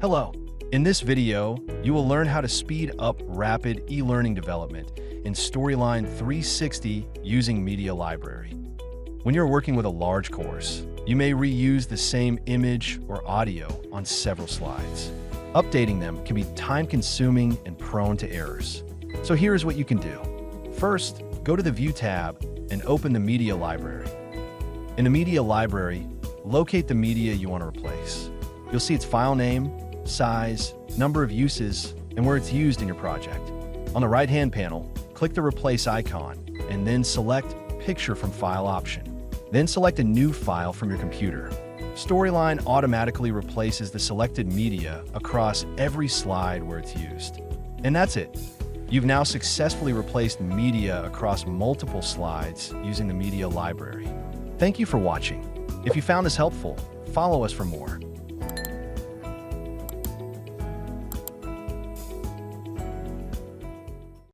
Hello. In this video, you will learn how to speed up rapid e-learning development in Storyline 360 using Media Library. When you're working with a large course, you may reuse the same image or audio on several slides. Updating them can be time-consuming and prone to errors. So here's what you can do. First, go to the View tab and open the Media Library. In the Media Library, locate the media you want to replace. You'll see its file name, size, number of uses, and where it's used in your project. On the right-hand panel, click the Replace icon, and then select Picture from File option. Then select a new file from your computer. Storyline automatically replaces the selected media across every slide where it's used. And that's it. You've now successfully replaced media across multiple slides using the Media Library. Thank you for watching. If you found this helpful, follow us for more.